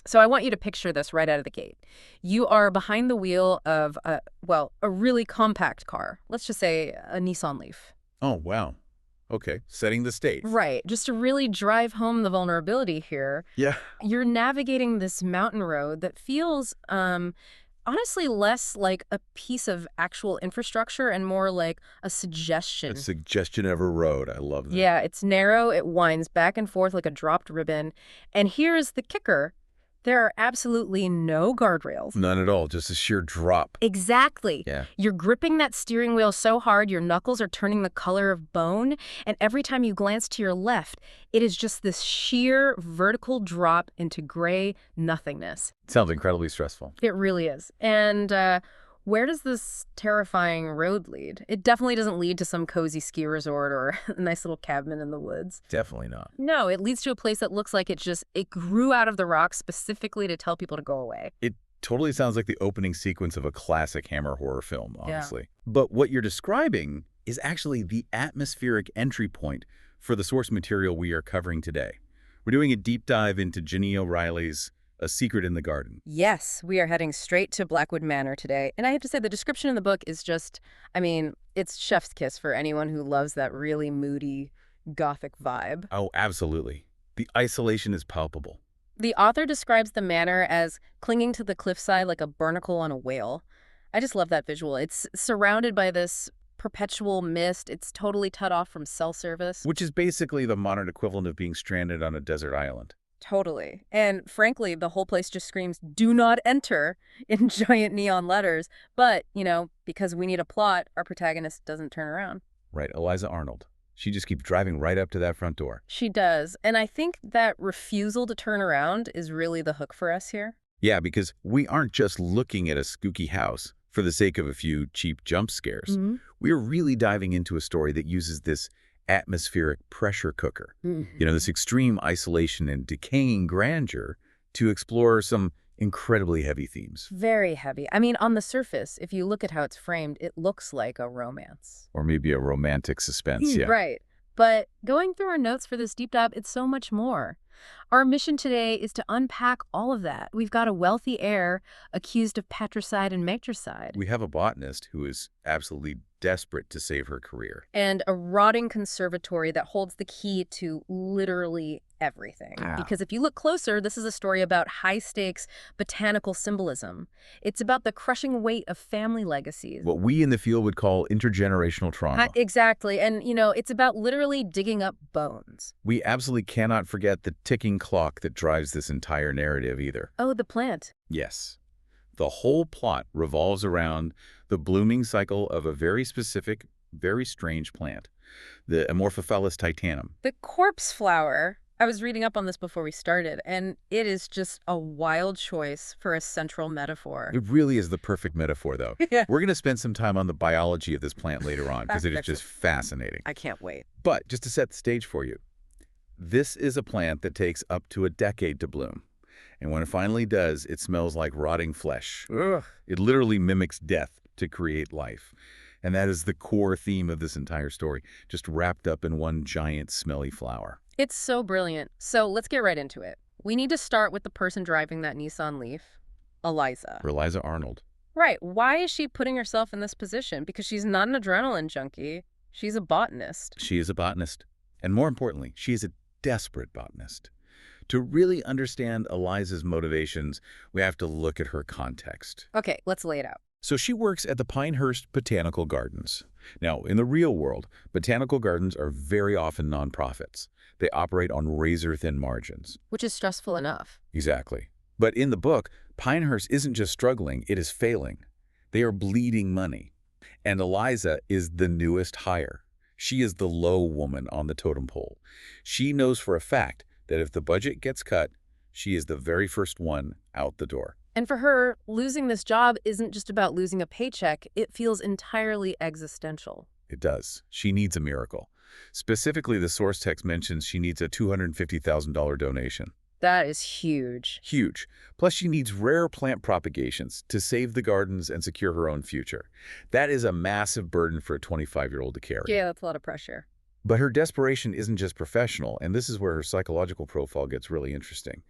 So I want you to picture this right out of the gate. You are behind the wheel of a really compact car. Let's just say a Nissan Leaf. Oh, wow. Okay, setting the stage. Right. Just to really drive home the vulnerability here, Yeah. you're navigating this mountain road that feels honestly less like a piece of actual infrastructure and more like a A suggestion. suggestion of a road. I love that. Yeah, it's narrow, it winds back and forth like a dropped ribbon. And here's the kicker. There are absolutely no guardrails. None at all, just a sheer drop. Exactly. Yeah. You're gripping that steering wheel so hard your knuckles are turning the color of bone, and every time you glance to your left, it is just this sheer vertical drop into gray nothingness. Sounds incredibly stressful. It really is. And where does this terrifying road lead? It definitely doesn't lead to some cozy ski resort or a nice little cabin in the woods. Definitely not. No, it leads to a place that looks like it grew out of the rock specifically to tell people to go away. It totally sounds like the opening sequence of a classic Hammer horror film, Yeah. honestly. But what you're describing is actually the atmospheric entry point for the source material we are covering today. We're doing a deep dive into Jeneane O'Reilly's A Secret in the Garden. Yes, we are heading straight to Blackwood Manor today. And I have to say, the description in the book is just, it's chef's kiss for anyone who loves that really moody, Gothic vibe. Oh, absolutely. The isolation is palpable. The author describes the manor as clinging to the cliffside like a barnacle on a whale. I just love that visual. It's surrounded by this perpetual mist. It's totally cut off from cell service. Which is basically the modern equivalent of being stranded on a desert island. Totally. And frankly, the whole place just screams, "Do not enter," in giant neon letters. But, because we need a plot, our protagonist doesn't turn around. Right, Eliza Arnold. She just keeps driving right up to that front door. She does. And I think that refusal to turn around is really the hook for us here. Yeah, because we aren't just looking at a spooky house for the sake of a few cheap jump scares. We're really diving into a story that uses this atmospheric pressure cooker, this extreme isolation and decaying grandeur to explore some incredibly heavy themes. Very heavy. On the surface, if you look at how it's framed, it looks like a romance. Or maybe a romantic suspense, yeah. Right. But going through our notes for this deep dive, it's so much more. Our mission today is to unpack all of that. We've got a wealthy heir accused of patricide and matricide. We have a botanist who is absolutely desperate to save her career. And a rotting conservatory that holds the key to literally everything. Because if you look closer, this is a story about high-stakes botanical symbolism. It's about the crushing weight of family legacies. What we in the field would call intergenerational trauma. Exactly. And, it's about literally digging up bones. We absolutely cannot forget the ticking clock that drives this entire narrative either. Oh, the plant. Yes. The whole plot revolves around the blooming cycle of a very specific, very strange plant, the Amorphophallus titanum. The corpse flower. I was reading up on this before we started, and it is just a wild choice for a central metaphor. It really is the perfect metaphor, though. Yeah. We're going to spend some time on the biology of this plant later on, because it is just fascinating. I can't wait. But just to set the stage for you, this is a plant that takes up to a decade to bloom. And when it finally does, it smells like rotting flesh. Ugh. It literally mimics death to create life. And that is the core theme of this entire story, just wrapped up in one giant smelly flower. It's so brilliant. So let's get right into it. We need to start with the person driving that Nissan Leaf, Eliza. Eliza Arnold. Right. Why is she putting herself in this position? Because she's not an adrenaline junkie. She's a botanist. She is a botanist. And more importantly, she is a desperate botanist. To really understand Eliza's motivations, we have to look at her context. Okay, let's lay it out. So she works at the Pinehurst Botanical Gardens. Now, in the real world, botanical gardens are very often nonprofits. They operate on razor-thin margins. Which is stressful enough. Exactly. But in the book, Pinehurst isn't just struggling, it is failing. They are bleeding money. And Eliza is the newest hire. She is the low woman on the totem pole. She knows for a fact that if the budget gets cut, she is the very first one out the door. And for her, losing this job isn't just about losing a paycheck. It feels entirely existential. It does. She needs a miracle. Specifically, the source text mentions she needs a $250,000 donation. That is huge. Huge. Plus, she needs rare plant propagations to save the gardens and secure her own future. That is a massive burden for a 25-year-old to carry. Yeah, that's a lot of pressure. But her desperation isn't just professional, and this is where her psychological profile gets really interesting.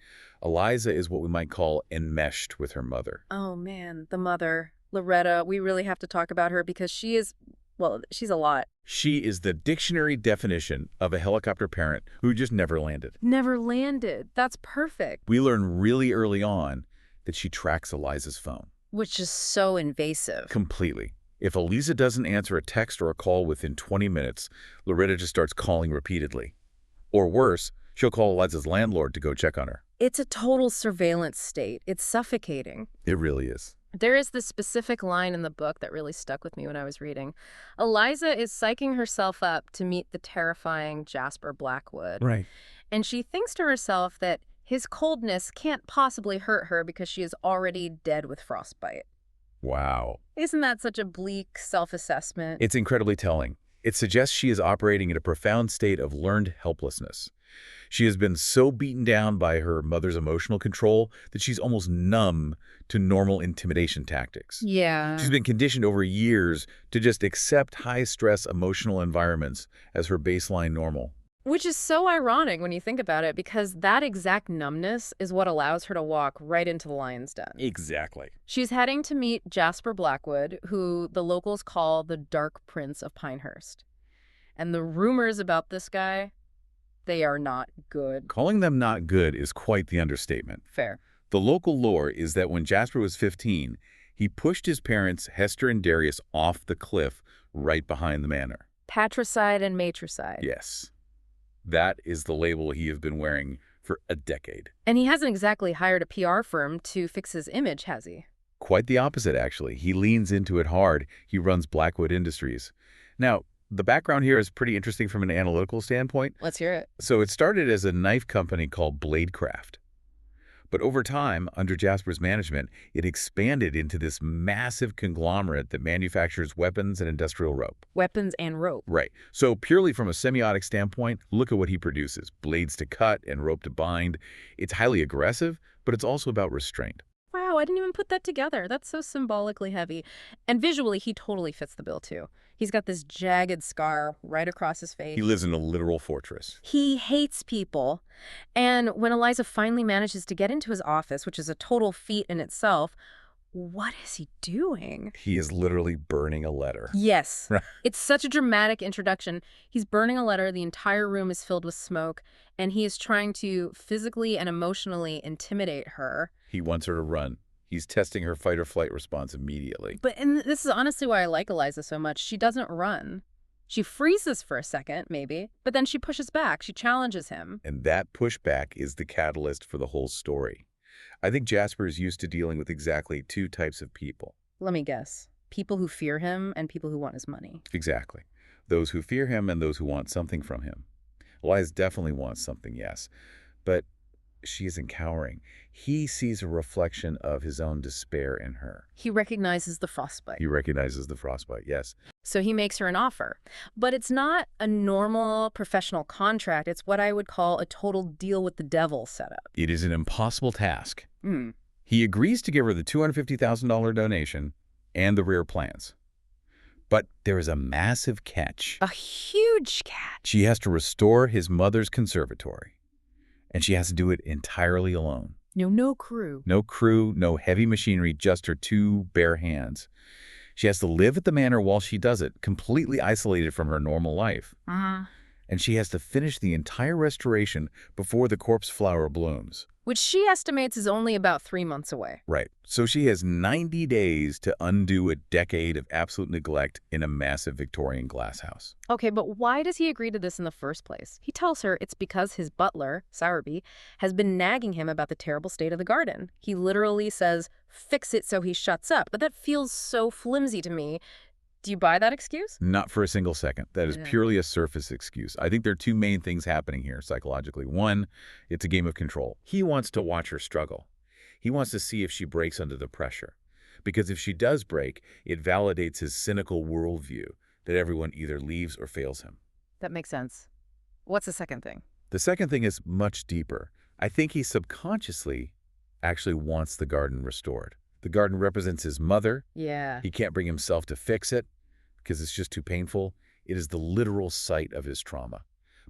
Eliza is what we might call enmeshed with her mother. Oh man, the mother, Loretta, we really have to talk about her because she is, well, she's a lot. She is the dictionary definition of a helicopter parent who just never landed. Never landed. That's perfect. We learn really early on that she tracks Eliza's phone. Which is so invasive. Completely. If Eliza doesn't answer a text or a call within 20 minutes, Loretta just starts calling repeatedly. Or worse, she'll call Eliza's landlord to go check on her. It's a total surveillance state. It's suffocating. It really is. There is this specific line in the book that really stuck with me when I was reading. Eliza is psyching herself up to meet the terrifying Jasper Blackwood. Right. And she thinks to herself that his coldness can't possibly hurt her because she is already dead with frostbite. Wow. Isn't that such a bleak self-assessment? It's incredibly telling. It suggests she is operating in a profound state of learned helplessness. She has been so beaten down by her mother's emotional control that she's almost numb to normal intimidation tactics. Yeah. She's been conditioned over years to just accept high-stress emotional environments as her baseline normal. Which is so ironic when you think about it, because that exact numbness is what allows her to walk right into the lion's den. Exactly. She's heading to meet Jasper Blackwood, who the locals call the Dark Prince of Pinehurst. And the rumors about this guy, they are not good. Calling them not good is quite the understatement. Fair. The local lore is that when Jasper was 15, he pushed his parents, Hester and Darius, off the cliff right behind the manor. Patricide and matricide. Yes. That is the label he has been wearing for a decade. And he hasn't exactly hired a PR firm to fix his image, has he? Quite the opposite, actually. He leans into it hard. He runs Blackwood Industries. Now, the background here is pretty interesting from an analytical standpoint. Let's hear it. So it started as a knife company called Bladecraft. But over time, under Jasper's management, it expanded into this massive conglomerate that manufactures weapons and industrial rope. Weapons and rope. Right. So purely from a semiotic standpoint, look at what he produces. Blades to cut and rope to bind. It's highly aggressive, but it's also about restraint. Wow, I didn't even put that together. That's so symbolically heavy. And visually, he totally fits the bill, too. He's got this jagged scar right across his face. He lives in a literal fortress. He hates people. And when Eliza finally manages to get into his office, which is a total feat in itself, what is he doing? He is literally burning a letter. Yes. It's such a dramatic introduction. He's burning a letter. The entire room is filled with smoke. And he is trying to physically and emotionally intimidate her. He wants her to run. He's testing her fight or flight response immediately. And this is honestly why I like Eliza so much. She doesn't run. She freezes for a second, maybe, but then she pushes back. She challenges him. And that pushback is the catalyst for the whole story. I think Jasper is used to dealing with exactly two types of people. Let me guess. People who fear him and people who want his money. Exactly. Those who fear him and those who want something from him. Eliza definitely wants something, yes. But she isn't cowering. He sees a reflection of his own despair in her. He recognizes the frostbite. He recognizes the frostbite, yes. So he makes her an offer. But it's not a normal professional contract. It's what I would call a total deal with the devil setup. It is an impossible task. He agrees to give her the $250,000 donation and the rear plans. But there is a massive catch. A huge catch. She has to restore his mother's conservatory. And she has to do it entirely alone. No crew. No crew, no heavy machinery, just her two bare hands. She has to live at the manor while she does it, completely isolated from her normal life. And she has to finish the entire restoration before the corpse flower blooms. Which she estimates is only about 3 months away. Right. So she has 90 days to undo a decade of absolute neglect in a massive Victorian glasshouse. Okay, but why does he agree to this in the first place? He tells her it's because his butler, Sowerby, has been nagging him about the terrible state of the garden. He literally says, fix it so he shuts up. But that feels so flimsy to me. Do you buy that excuse? Not for a single second. That is purely a surface excuse. I think there are two main things happening here psychologically. One, it's a game of control. He wants to watch her struggle. He wants to see if she breaks under the pressure. Because if she does break, it validates his cynical worldview that everyone either leaves or fails him. That makes sense. What's the second thing? The second thing is much deeper. I think he subconsciously actually wants the garden restored. The garden represents his mother. Yeah. He can't bring himself to fix it because it's just too painful. It is the literal site of his trauma.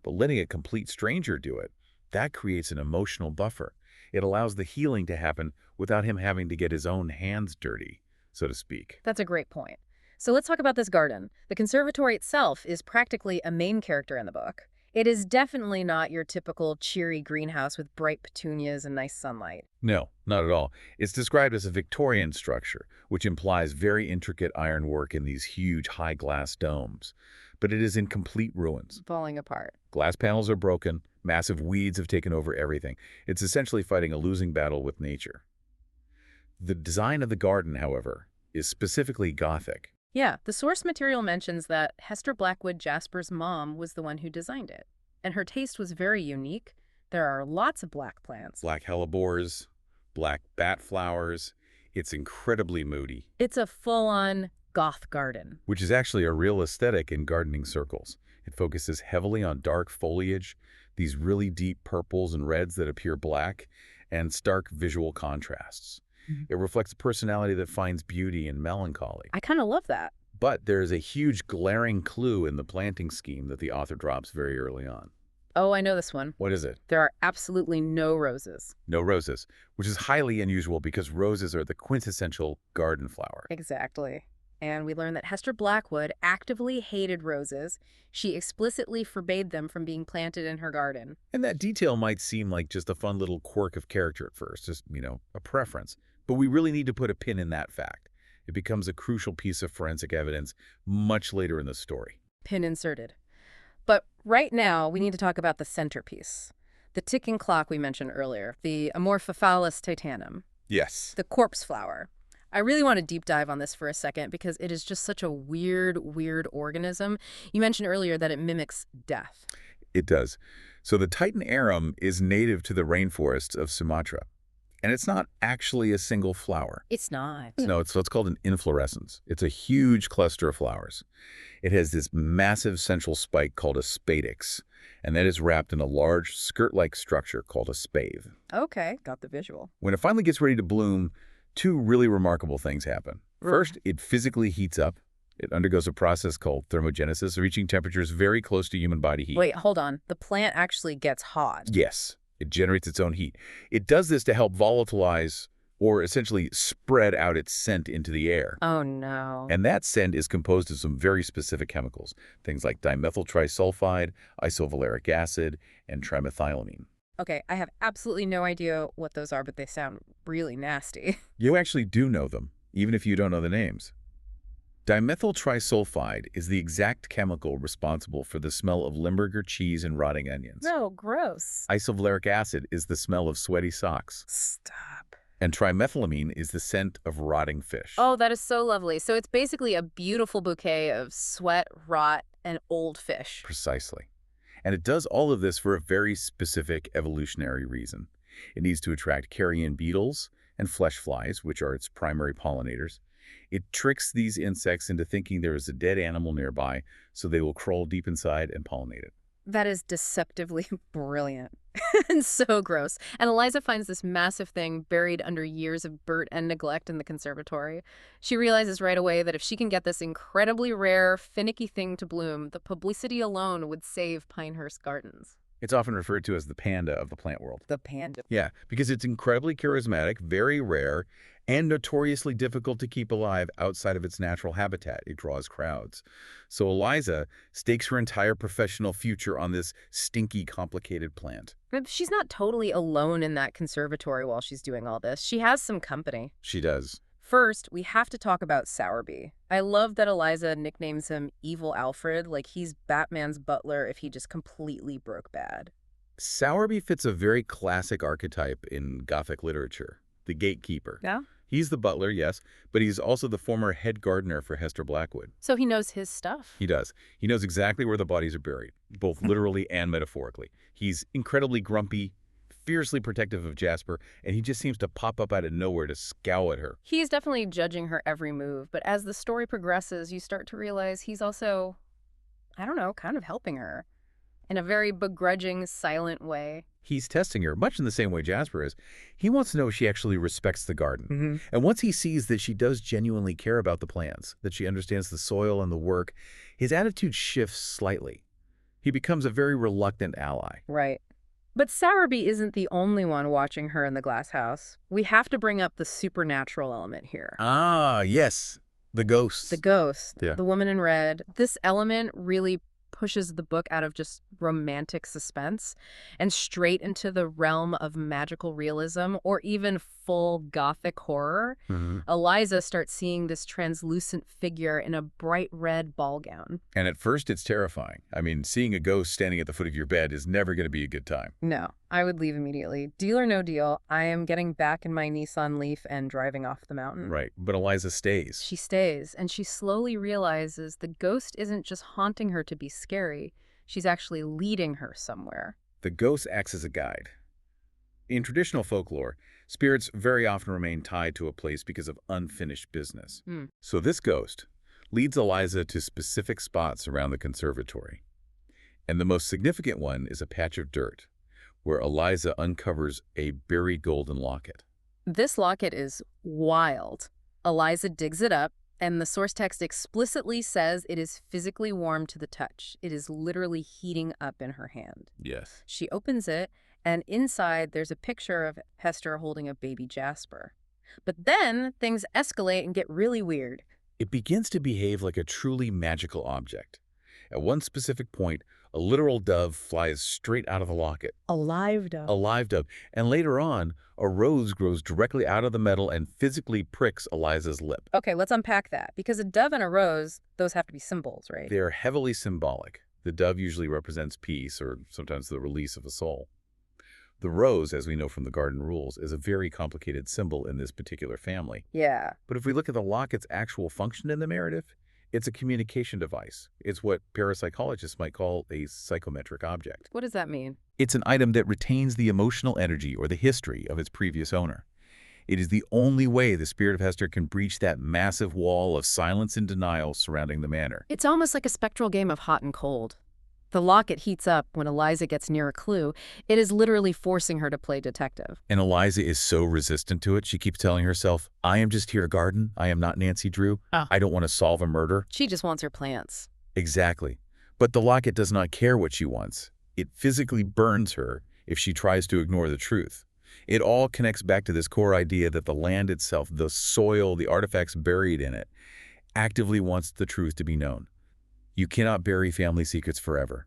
But letting a complete stranger do it, that creates an emotional buffer. It allows the healing to happen without him having to get his own hands dirty, so to speak. That's a great point. So let's talk about this garden. The conservatory itself is practically a main character in the book. It is definitely not your typical cheery greenhouse with bright petunias and nice sunlight. No, not at all. It's described as a Victorian structure, which implies very intricate ironwork in these huge high glass domes. But it is in complete ruins. Falling apart. Glass panels are broken, massive weeds have taken over everything. It's essentially fighting a losing battle with nature. The design of the garden, however, is specifically Gothic. Yeah, the source material mentions that Hester Blackwood, Jasper's mom, was the one who designed it. And her taste was very unique. There are lots of black plants. Black hellebores, black bat flowers. It's incredibly moody. It's a full-on goth garden. Which is actually a real aesthetic in gardening circles. It focuses heavily on dark foliage, these really deep purples and reds that appear black, and stark visual contrasts. It reflects a personality that finds beauty in melancholy. I kind of love that. But there is a huge glaring clue in the planting scheme that the author drops very early on. Oh, I know this one. What is it? There are absolutely no roses. No roses, which is highly unusual because roses are the quintessential garden flower. Exactly. And we learn that Hester Blackwood actively hated roses. She explicitly forbade them from being planted in her garden. And that detail might seem like just a fun little quirk of character at first, just, a preference. But we really need to put a pin in that fact. It becomes a crucial piece of forensic evidence much later in the story. Pin inserted. But right now, we need to talk about the centerpiece. The ticking clock we mentioned earlier, the Amorphophallus titanum. Yes. The corpse flower. I really want to deep dive on this for a second because it is just such a weird organism. You mentioned earlier that it mimics death. It does. So the Titan arum is native to the rainforests of Sumatra. And it's not actually a single flower. It's not. No, it's what's called an inflorescence. It's a huge cluster of flowers. It has this massive central spike called a spadix, and that is wrapped in a large skirt-like structure called a spathe. Okay, got the visual. When it finally gets ready to bloom, two really remarkable things happen. First, it physically heats up. It undergoes a process called thermogenesis, reaching temperatures very close to human body heat. Wait, hold on. The plant actually gets hot. Yes. It generates its own heat. It does this to help volatilize or essentially spread out its scent into the air. Oh, no. And that scent is composed of some very specific chemicals, things like dimethyl trisulfide, isovaleric acid, and trimethylamine. Okay, I have absolutely no idea what those are, but they sound really nasty. You actually do know them, even if you don't know the names. Dimethyl trisulfide is the exact chemical responsible for the smell of Limburger cheese and rotting onions. No, gross. Isovaleric acid is the smell of sweaty socks. Stop. And trimethylamine is the scent of rotting fish. Oh, that is so lovely. So it's basically a beautiful bouquet of sweat, rot, and old fish. Precisely. And it does all of this for a very specific evolutionary reason. It needs to attract carrion beetles and flesh flies, which are its primary pollinators. It tricks these insects into thinking there is a dead animal nearby, so they will crawl deep inside and pollinate it. That is deceptively brilliant and so gross. And Eliza finds this massive thing buried under years of dirt and neglect in the conservatory. She realizes right away that if she can get this incredibly rare, finicky thing to bloom, the publicity alone would save Pinehurst Gardens. It's often referred to as the panda of the plant world. The panda. Yeah, because it's incredibly charismatic, very rare, and notoriously difficult to keep alive outside of its natural habitat. It draws crowds. So Eliza stakes her entire professional future on this stinky, complicated plant. But she's not totally alone in that conservatory while she's doing all this. She has some company. She does. First, we have to talk about Sowerby. I love that Eliza nicknames him Evil Alfred, like he's Batman's butler if he just completely broke bad. Sowerby fits a very classic archetype in Gothic literature, the gatekeeper. Yeah? He's the butler, yes, but he's also the former head gardener for Hester Blackwood. So he knows his stuff. He does. He knows exactly where the bodies are buried, both literally and metaphorically. He's incredibly grumpy, fiercely protective of Jasper, and he just seems to pop up out of nowhere to scowl at her. He's definitely judging her every move, but as the story progresses, you start to realize he's also, I don't know, kind of helping her. in a very begrudging, silent way. He's testing her, much in the same way Jasper is. He wants to know if she actually respects the garden. And once he sees that she does genuinely care about the plants, that she understands the soil and the work, his attitude shifts slightly. He becomes a very reluctant ally. Right. But Sowerby isn't the only one watching her in the glass house. We have to bring up the supernatural element here. Ah, yes. The ghosts. The ghost, Yeah. the woman in red. This element really pushes the book out of just romantic suspense and straight into the realm of magical realism or even full Gothic horror. Eliza starts seeing this translucent figure in a bright red ball gown. And at first it's terrifying. I mean, seeing a ghost standing at the foot of your bed is never going to be a good time. No, I would leave immediately. Deal or no deal, I am getting back in my Nissan Leaf and driving off the mountain. Right, but Eliza stays. She stays, and she slowly realizes the ghost isn't just haunting her to be scary. She's actually leading her somewhere. The ghost acts as a guide. In traditional folklore, spirits very often remain tied to a place because of unfinished business. So this ghost leads Eliza to specific spots around the conservatory. And the most significant one is a patch of dirt, where Eliza uncovers a buried golden locket. This locket is wild. Eliza digs it up, and the source text explicitly says it is physically warm to the touch. It is literally heating up in her hand. Yes. She opens it, and inside there's a picture of Hester holding a baby Jasper. But then things escalate and get really weird. It begins to behave like a truly magical object. At one specific point, a literal dove flies straight out of the locket. A live dove. A live dove. And later on, a rose grows directly out of the metal and physically pricks Eliza's lip. Okay, let's unpack that. Because a dove and a rose, those have to be symbols, right? They are heavily symbolic. The dove usually represents peace or sometimes the release of a soul. The rose, as we know from the garden rules, is a very complicated symbol in this particular family. Yeah. But if we look at the locket's actual function in the narrative, it's a communication device. It's what parapsychologists might call a psychometric object. What does that mean? It's an item that retains the emotional energy or the history of its previous owner. It is the only way the spirit of Hester can breach that massive wall of silence and denial surrounding the manor. It's almost like a spectral game of hot and cold. The locket heats up when Eliza gets near a clue. It is literally forcing her to play detective. And Eliza is so resistant to it, she keeps telling herself, I am just here to garden. I am not Nancy Drew. I don't want to solve a murder. She just wants her plants. Exactly. But the locket does not care what she wants. It physically burns her if she tries to ignore the truth. It all connects back to this core idea that the land itself, the soil, the artifacts buried in it, actively wants the truth to be known. You cannot bury family secrets forever.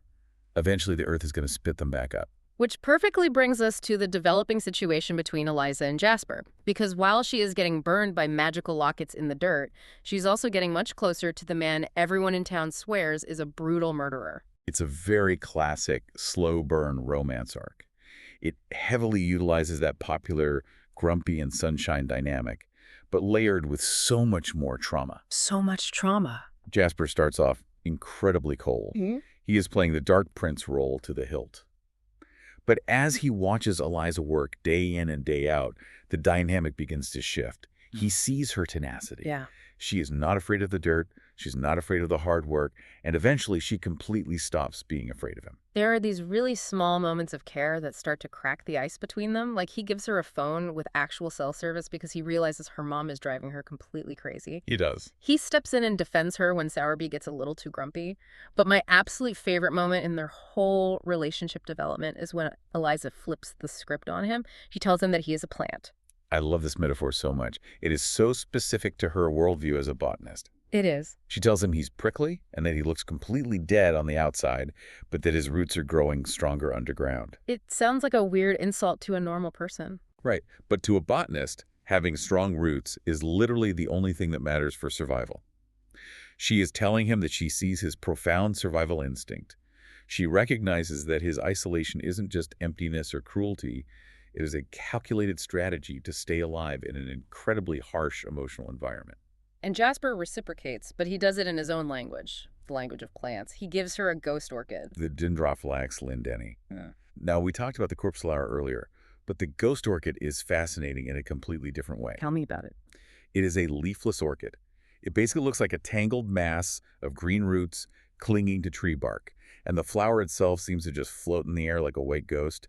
Eventually, the earth is going to spit them back up. Which perfectly brings us to the developing situation between Eliza and Jasper. Because while she is getting burned by magical lockets in the dirt, she's also getting much closer to the man everyone in town swears is a brutal murderer. It's a very classic slow burn romance arc. It heavily utilizes that popular grumpy and sunshine dynamic, but layered with so much more trauma. So much trauma. Jasper starts off incredibly cold. He is playing the dark prince role to the hilt. But as he watches Eliza work day in and day out, the dynamic begins to shift. He sees her tenacity. Yeah. She is not afraid of the dirt. She's not afraid of the hard work. And eventually, she completely stops being afraid of him. There are these really small moments of care that start to crack the ice between them. Like he gives her a phone with actual cell service because he realizes her mom is driving her completely crazy. He does. He steps in and defends her when Sowerby gets a little too grumpy. But my absolute favorite moment in their whole relationship development is when Eliza flips the script on him. She tells him that he is a plant. I love this metaphor so much. It is so specific to her worldview as a botanist. It is. She tells him he's prickly and that he looks completely dead on the outside, but that his roots are growing stronger underground. It sounds like a weird insult to a normal person. Right. But to a botanist, having strong roots is literally the only thing that matters for survival. She is telling him that she sees his profound survival instinct. She recognizes that his isolation isn't just emptiness or cruelty. It is a calculated strategy to stay alive in an incredibly harsh emotional environment. And Jasper reciprocates, but he does it in his own language, the language of plants. He gives her a ghost orchid. The Dendrophylax lindeni. Now, we talked about the corpse flower earlier, but the ghost orchid is fascinating in a completely different way. Tell me about it. It is a leafless orchid. It basically looks like a tangled mass of green roots clinging to tree bark. and the flower itself seems to just float in the air like a white ghost,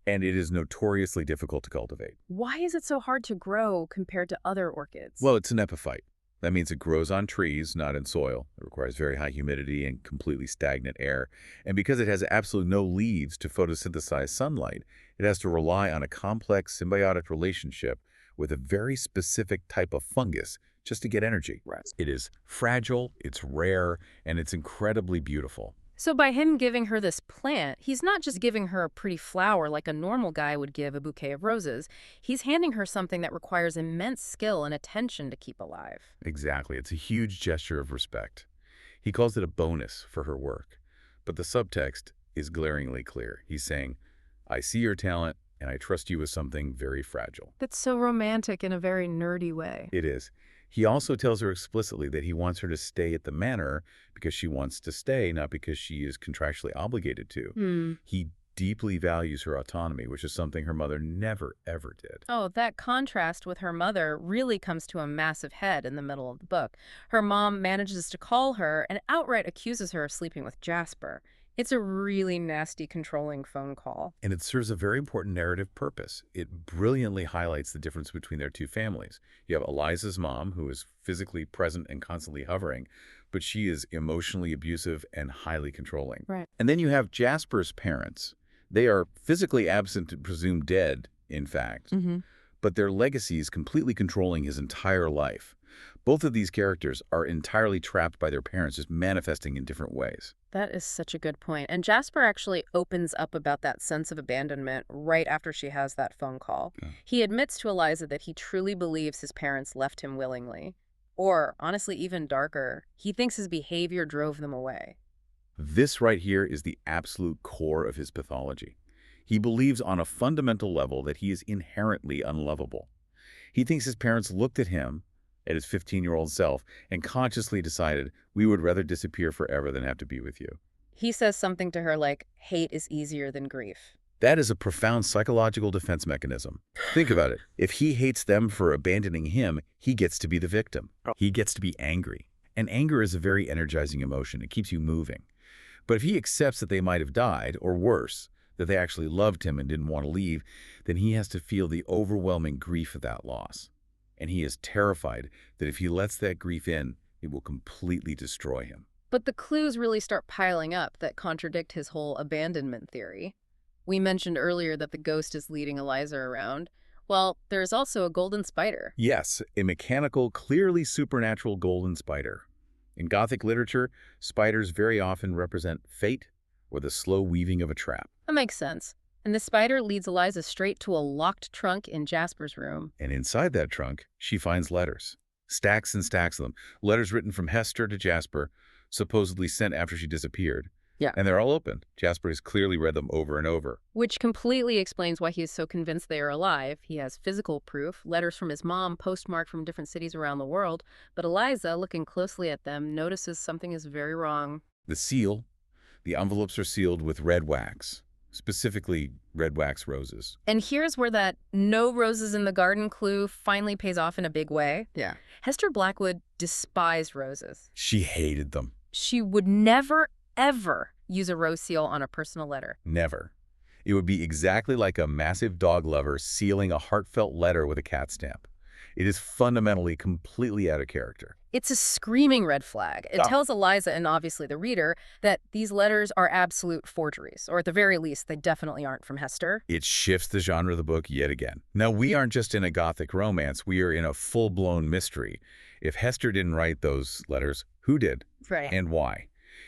and it is notoriously difficult to cultivate. Why is it so hard to grow compared to other orchids? Well, it's an epiphyte. That means it grows on trees, not in soil. It requires very high humidity and completely stagnant air. And because it has absolutely no leaves to photosynthesize sunlight, it has to rely on a complex symbiotic relationship with a very specific type of fungus just to get energy. Right. It is fragile, it's rare, and it's incredibly beautiful. So by him giving her this plant, he's not just giving her a pretty flower like a normal guy would give a bouquet of roses. He's handing her something that requires immense skill and attention to keep alive. Exactly. It's a huge gesture of respect. He calls it a bonus for her work. But the subtext is glaringly clear. He's saying, I see your talent, and I trust you with something very fragile. That's so romantic in a very nerdy way. It is. He also tells her explicitly that he wants her to stay at the manor because she wants to stay, not because she is contractually obligated to. He deeply values her autonomy, which is something her mother never, ever did. Oh, that contrast with her mother really comes to a massive head in the middle of the book. Her mom manages to call her and outright accuses her of sleeping with Jasper. It's a really nasty, controlling phone call. And it serves a very important narrative purpose. It brilliantly highlights the difference between their two families. You have Eliza's mom, who is physically present and constantly hovering, but she is emotionally abusive and highly controlling. Right. And then you have Jasper's parents. They are physically absent and presumed dead, in fact, but their legacy is completely controlling his entire life. Both of these characters are entirely trapped by their parents, just manifesting in different ways. That is such a good point. And Jasper actually opens up about that sense of abandonment right after she has that phone call. He admits to Eliza that he truly believes his parents left him willingly. Or, honestly, even darker, he thinks his behavior drove them away. This right here is the absolute core of his pathology. He believes on a fundamental level that he is inherently unlovable. He thinks his parents looked at him, at his 15-year-old self, and consciously decided, we would rather disappear forever than have to be with you. He says something to her like, hate is easier than grief. That is a profound psychological defense mechanism. Think about it. If he hates them for abandoning him, he gets to be the victim. He gets to be angry. And anger is a very energizing emotion. It keeps you moving. But if he accepts that they might have died, or worse, that they actually loved him and didn't want to leave, then he has to feel the overwhelming grief of that loss. And he is terrified that if he lets that grief in, it will completely destroy him. But the clues really start piling up that contradict his whole abandonment theory. We mentioned earlier that the ghost is leading Eliza around. Well, there's also a golden spider. Yes, a mechanical, clearly supernatural golden spider. In Gothic literature, spiders very often represent fate or the slow weaving of a trap. That makes sense. And the spider leads Eliza straight to a locked trunk in Jasper's room. And inside that trunk, she finds letters. Stacks and stacks of them. Letters written from Hester to Jasper, supposedly sent after she disappeared. Yeah. And they're all open. Jasper has clearly read them over and over. Which completely explains why he is so convinced they are alive. He has physical proof, letters from his mom postmarked from different cities around the world. But Eliza, looking closely at them, notices something is very wrong. The seal. The envelopes are sealed with red wax. Specifically, red wax roses. And here's where that no roses in the garden clue finally pays off in a big way. Yeah. Hester Blackwood despised roses. She hated them. She would never, ever use a rose seal on a personal letter. Never. It would be exactly like a massive dog lover sealing a heartfelt letter with a cat stamp. It is fundamentally completely out of character. It's a screaming red flag. It tells Eliza, and obviously the reader, that these letters are absolute forgeries, or at the very least, they definitely aren't from Hester. It shifts the genre of the book yet again. Now, we aren't just in a Gothic romance, we are in a full-blown mystery. If Hester didn't write those letters, who did? Right. And why?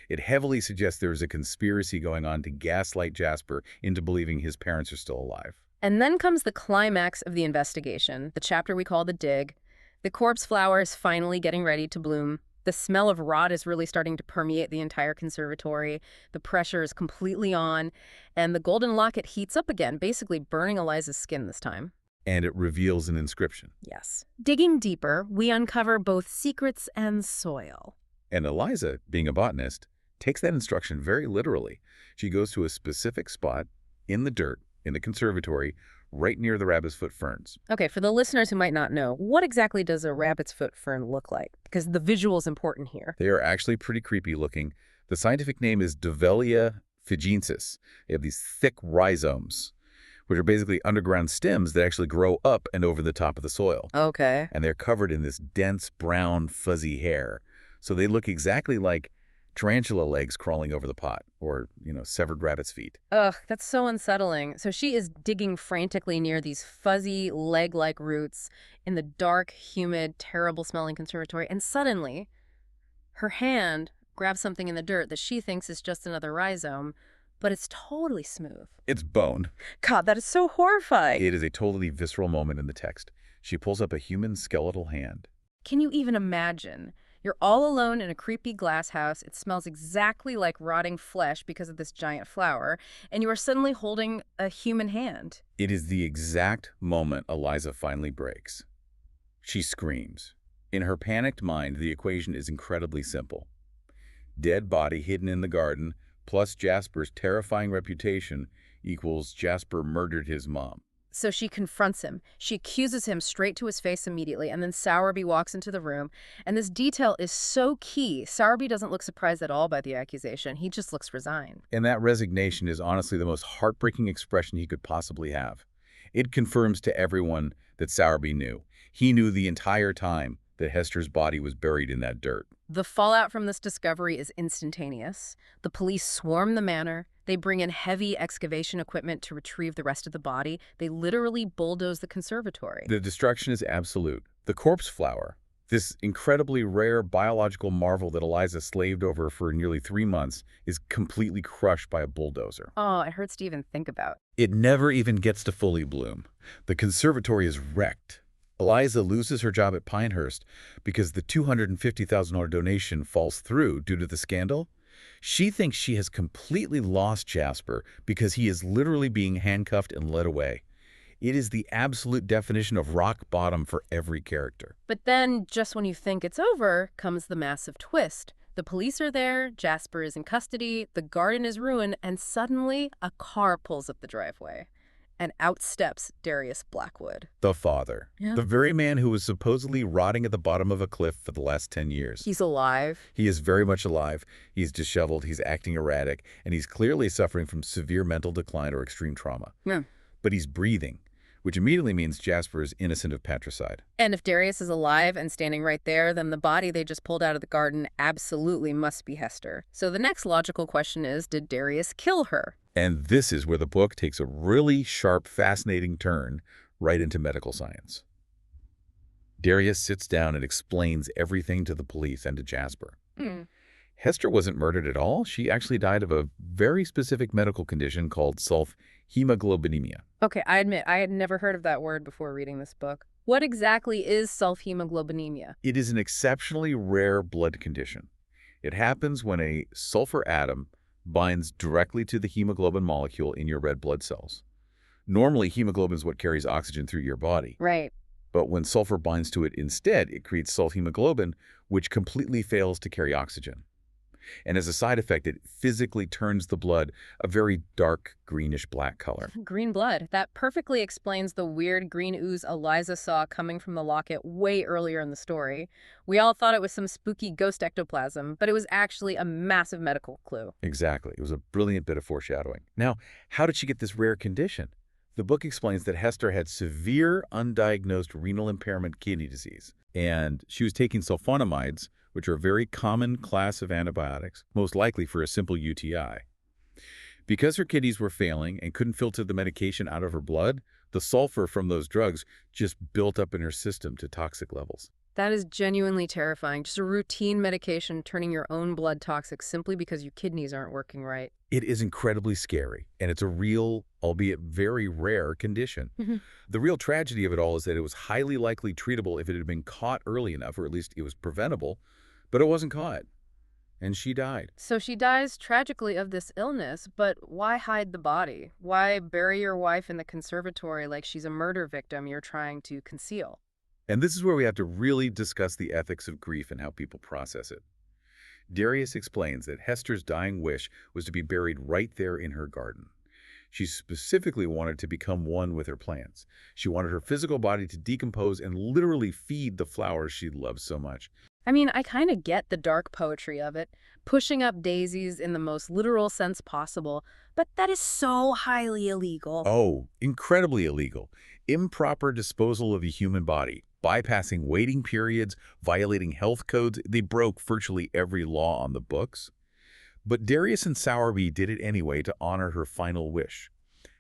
It heavily suggests there is a conspiracy going on to gaslight Jasper into believing his parents are still alive. And then comes the climax of the investigation, the chapter we call The Dig. The corpse flower is finally getting ready to bloom. The smell of rot is really starting to permeate the entire conservatory. The pressure is completely on, and the golden locket heats up again, basically burning Eliza's skin this time. And it reveals an inscription. Yes. Digging deeper, we uncover both secrets and soil. And Eliza, being a botanist, takes that instruction very literally. She goes to a specific spot in the dirt, in the conservatory, right near the rabbit's foot ferns. Okay, for the listeners who might not know, what exactly does a rabbit's foot fern look like? Because the visual is important here. They are actually pretty creepy looking. The scientific name is Dovelia fijensis. They have these thick rhizomes, which are basically underground stems that actually grow up and over the top of the soil. Okay. And they're covered in this dense, brown, fuzzy hair. So they look exactly like tarantula legs crawling over the pot, or, severed rabbit's feet. Ugh, that's so unsettling. So she is digging frantically near these fuzzy, leg-like roots in the dark, humid, terrible-smelling conservatory, and suddenly, her hand grabs something in the dirt that she thinks is just another rhizome, but it's totally smooth. It's bone. God, that is so horrifying. It is a totally visceral moment in the text. She pulls up a human skeletal hand. Can you even imagine? You're all alone in a creepy glass house. It smells exactly like rotting flesh because of this giant flower, and you are suddenly holding a human hand. It is the exact moment Eliza finally breaks. She screams. In her panicked mind, the equation is incredibly simple. Dead body hidden in the garden, plus Jasper's terrifying reputation, equals Jasper murdered his mom. So she confronts him. She accuses him straight to his face immediately, and then Sowerby walks into the room. And this detail is so key. Sowerby doesn't look surprised at all by the accusation. He just looks resigned. And that resignation is honestly the most heartbreaking expression he could possibly have. It confirms to everyone that Sowerby knew. He knew the entire time that Hester's body was buried in that dirt. The fallout from this discovery is instantaneous. The police swarm the manor. They bring in heavy excavation equipment to retrieve the rest of the body. They literally bulldoze the conservatory. The destruction is absolute. The corpse flower, this incredibly rare biological marvel that Eliza slaved over for nearly 3 months, is completely crushed by a bulldozer. Oh, it hurts to even think about. It never even gets to fully bloom. The conservatory is wrecked. Eliza loses her job at Pinehurst because the $250,000 donation falls through due to the scandal. She thinks she has completely lost Jasper because he is literally being handcuffed and led away. It is the absolute definition of rock bottom for every character. But then, just when you think it's over, comes the massive twist. The police are there, Jasper is in custody, the garden is ruined, and suddenly a car pulls up the driveway. And out steps Darius Blackwood. The father. Yeah. The very man who was supposedly rotting at the bottom of a cliff for the last 10 years. He's alive. He is very much alive. He's disheveled, he's acting erratic, and he's clearly suffering from severe mental decline or extreme trauma. Yeah. But he's breathing, which immediately means Jasper is innocent of patricide. And if Darius is alive and standing right there, then the body they just pulled out of the garden absolutely must be Hester. So the next logical question is, did Darius kill her? And this is where the book takes a really sharp, fascinating turn right into medical science. Darius sits down and explains everything to the police and to Jasper. Hester wasn't murdered at all. She actually died of a very specific medical condition called sulfhemoglobinemia. Okay, I admit, I had never heard of that word before reading this book. What exactly is sulfhemoglobinemia? It is an exceptionally rare blood condition. It happens when a sulfur atom binds directly to the hemoglobin molecule in your red blood cells. Normally, hemoglobin is what carries oxygen through your body. Right. But when sulfur binds to it instead, it creates sulfhemoglobin, which completely fails to carry oxygen. And as a side effect, it physically turns the blood a very dark greenish-black color. Green blood. That perfectly explains the weird green ooze Eliza saw coming from the locket way earlier in the story. We all thought it was some spooky ghost ectoplasm, but it was actually a massive medical clue. Exactly. It was a brilliant bit of foreshadowing. Now, how did she get this rare condition? The book explains that Hester had severe undiagnosed renal impairment kidney disease, and she was taking sulfonamides, which are a very common class of antibiotics, most likely for a simple UTI. Because her kidneys were failing and couldn't filter the medication out of her blood, the sulfur from those drugs just built up in her system to toxic levels. That is genuinely terrifying. Just a routine medication turning your own blood toxic simply because your kidneys aren't working right. It is incredibly scary, and it's a real, albeit very rare, condition. The real tragedy of it all is that it was highly likely treatable if it had been caught early enough, or at least it was preventable, but it wasn't caught, and she died. So she dies tragically of this illness, but why hide the body? Why bury your wife in the conservatory like she's a murder victim you're trying to conceal? And this is where we have to really discuss the ethics of grief and how people process it. Darius explains that Hester's dying wish was to be buried right there in her garden. She specifically wanted to become one with her plants. She wanted her physical body to decompose and literally feed the flowers she loved so much. I mean, I kind of get the dark poetry of it, pushing up daisies in the most literal sense possible, but that is so highly illegal. Oh, incredibly illegal. Improper disposal of a human body, bypassing waiting periods, violating health codes. They broke virtually every law on the books. But Darius and Sowerby did it anyway to honor her final wish.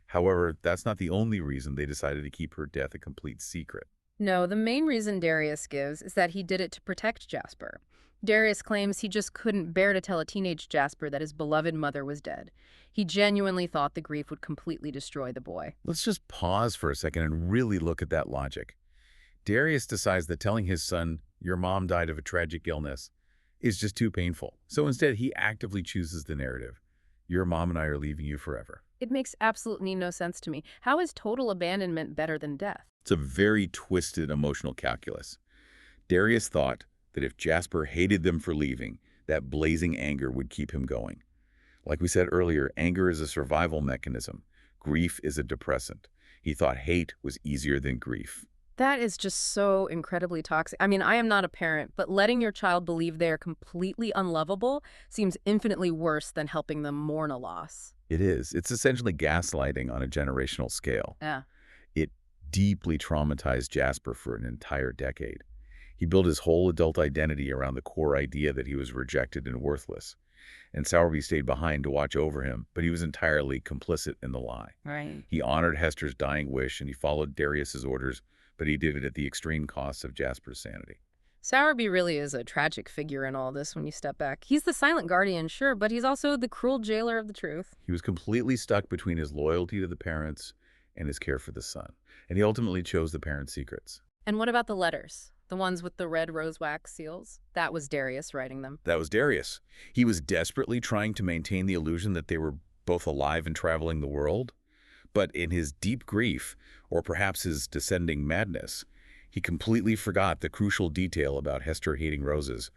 However, that's not the only reason they decided to keep her death a complete secret. No, the main reason Darius gives is that he did it to protect Jasper. Darius claims he just couldn't bear to tell a teenage Jasper that his beloved mother was dead. He genuinely thought the grief would completely destroy the boy. Let's just pause for a second and really look at that logic. Darius decides that telling his son, "Your mom died of a tragic illness," is just too painful. So instead, he actively chooses the narrative. "Your mom and I are leaving you forever." It makes absolutely no sense to me. How is total abandonment better than death? It's a very twisted emotional calculus. Darius thought that if Jasper hated them for leaving, that blazing anger would keep him going. Like we said earlier, anger is a survival mechanism. Grief is a depressant. He thought hate was easier than grief. That is just so incredibly toxic. I mean, I am not a parent, but letting your child believe they are completely unlovable seems infinitely worse than helping them mourn a loss. It is. It's essentially gaslighting on a generational scale. Yeah. It deeply traumatized Jasper for an entire decade. He built his whole adult identity around the core idea that he was rejected and worthless. And Sowerby stayed behind to watch over him, but he was entirely complicit in the lie. Right. He honored Hester's dying wish and he followed Darius's orders, but he did it at the extreme cost of Jasper's sanity. Sowerby really is a tragic figure in all this when you step back. He's the silent guardian, sure, but he's also the cruel jailer of the truth. He was completely stuck between his loyalty to the parents and his care for the son, and he ultimately chose the parents' secrets. And what about the letters? The ones with the red rose wax seals? That was Darius writing them. That was Darius. He was desperately trying to maintain the illusion that they were both alive and traveling the world. But in his deep grief, or perhaps his descending madness, he completely forgot the crucial detail about Hester hating roses.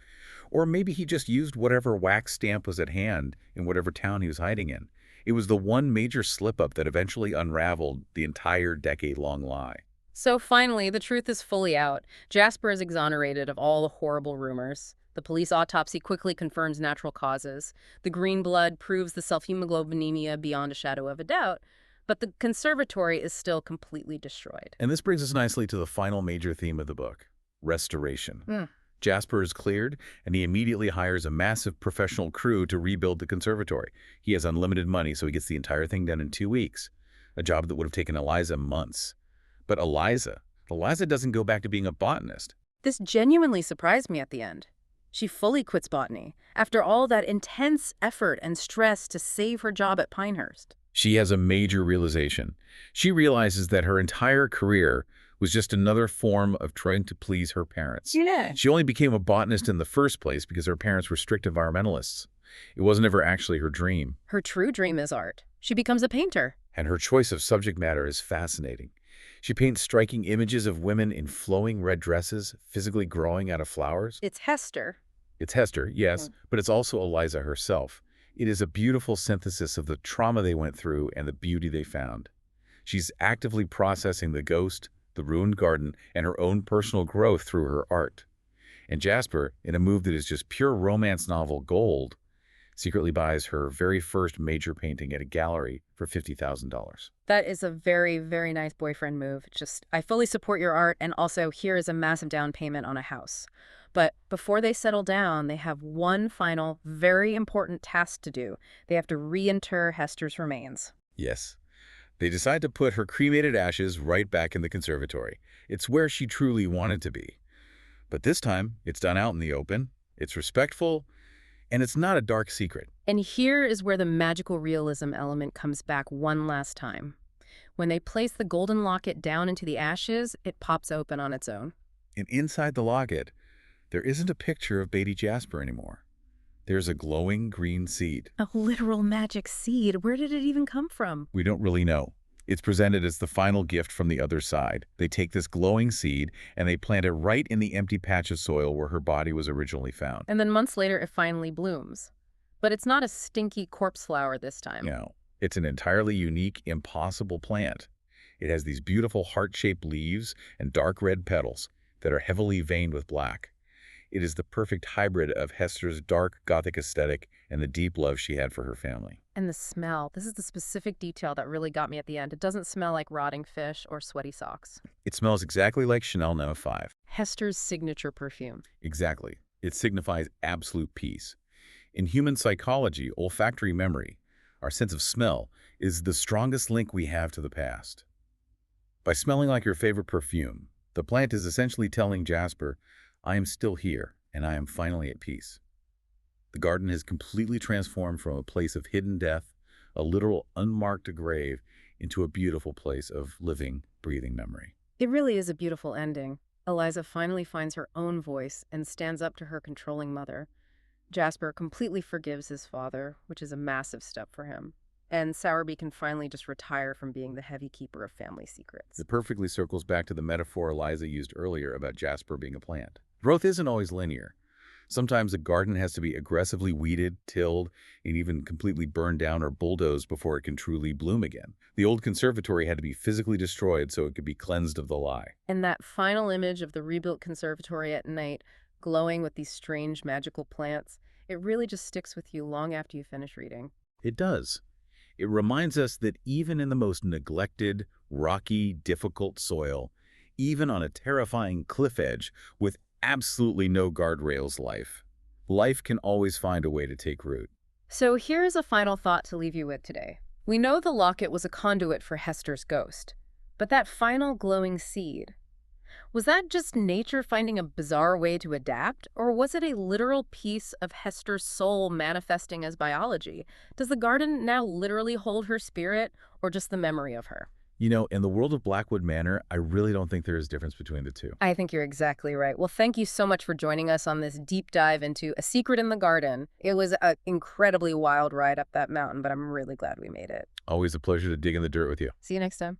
Or maybe he just used whatever wax stamp was at hand in whatever town he was hiding in. It was the one major slip-up that eventually unraveled the entire decade-long lie. So finally, the truth is fully out. Jasper is exonerated of all the horrible rumors. The police autopsy quickly confirms natural causes. The green blood proves the self-hemoglobinemia beyond a shadow of a doubt. But the conservatory is still completely destroyed. And this brings us nicely to the final major theme of the book, restoration. Jasper is cleared, and he immediately hires a massive professional crew to rebuild the conservatory. He has unlimited money, so he gets the entire thing done in 2 weeks, a job that would have taken Eliza months. But Eliza doesn't go back to being a botanist. This genuinely surprised me at the end. She fully quits botany, after all that intense effort and stress to save her job at Pinehurst. She has a major realization. She realizes that her entire career was just another form of trying to please her parents. Yeah. She only became a botanist in the first place because her parents were strict environmentalists. It wasn't ever actually her dream. Her true dream is art. She becomes a painter. And her choice of subject matter is fascinating. She paints striking images of women in flowing red dresses, physically growing out of flowers. It's Hester. It's Hester, yes, but it's also Eliza herself. It is a beautiful synthesis of the trauma they went through and the beauty they found. She's actively processing the ghost, the ruined garden, and her own personal growth through her art. And Jasper, in a move that is just pure romance novel gold, secretly buys her very first major painting at a gallery for $50,000. That is a very, very nice boyfriend move. Just, I fully support your art, and also here is a massive down payment on a house. But before they settle down, they have one final, very important task to do. They have to reinter Hester's remains. Yes. They decide to put her cremated ashes right back in the conservatory. It's where she truly wanted to be. But this time, it's done out in the open, it's respectful, and it's not a dark secret. And here is where the magical realism element comes back one last time. When they place the golden locket down into the ashes, it pops open on its own. And inside the locket, there isn't a picture of baby Jasper anymore. There's a glowing green seed. A literal magic seed. Where did it even come from? We don't really know. It's presented as the final gift from the other side. They take this glowing seed and they plant it right in the empty patch of soil where her body was originally found. And then months later, it finally blooms. But it's not a stinky corpse flower this time. No, it's an entirely unique, impossible plant. It has these beautiful heart-shaped leaves and dark red petals that are heavily veined with black. It is the perfect hybrid of Hester's dark Gothic aesthetic and the deep love she had for her family. And the smell. This is the specific detail that really got me at the end. It doesn't smell like rotting fish or sweaty socks. It smells exactly like Chanel No. 5. Hester's signature perfume. Exactly. It signifies absolute peace. In human psychology, olfactory memory, our sense of smell, is the strongest link we have to the past. By smelling like your favorite perfume, the plant is essentially telling Jasper, I am still here, and I am finally at peace. The garden has completely transformed from a place of hidden death, a literal unmarked grave, into a beautiful place of living, breathing memory. It really is a beautiful ending. Eliza finally finds her own voice and stands up to her controlling mother. Jasper completely forgives his father, which is a massive step for him. And Sowerby can finally just retire from being the heavy keeper of family secrets. It perfectly circles back to the metaphor Eliza used earlier about Jasper being a plant. Growth isn't always linear. Sometimes a garden has to be aggressively weeded, tilled, and even completely burned down or bulldozed before it can truly bloom again. The old conservatory had to be physically destroyed so it could be cleansed of the lie. And that final image of the rebuilt conservatory at night, glowing with these strange magical plants, it really just sticks with you long after you finish reading. It does. It reminds us that even in the most neglected, rocky, difficult soil, even on a terrifying cliff edge with absolutely no guardrails, life can always find a way to take root. So here's a final thought to leave you with today. We know the locket was a conduit for Hester's ghost, but that final glowing seed, was that just nature finding a bizarre way to adapt, or was it a literal piece of Hester's soul manifesting as biology? Does the garden now literally hold her spirit, or just the memory of her? You know, in the world of Blackwood Manor, I really don't think there is a difference between the two. I think you're exactly right. Well, thank you so much for joining us on this deep dive into A Secret in the Garden. It was an incredibly wild ride up that mountain, but I'm really glad we made it. Always a pleasure to dig in the dirt with you. See you next time.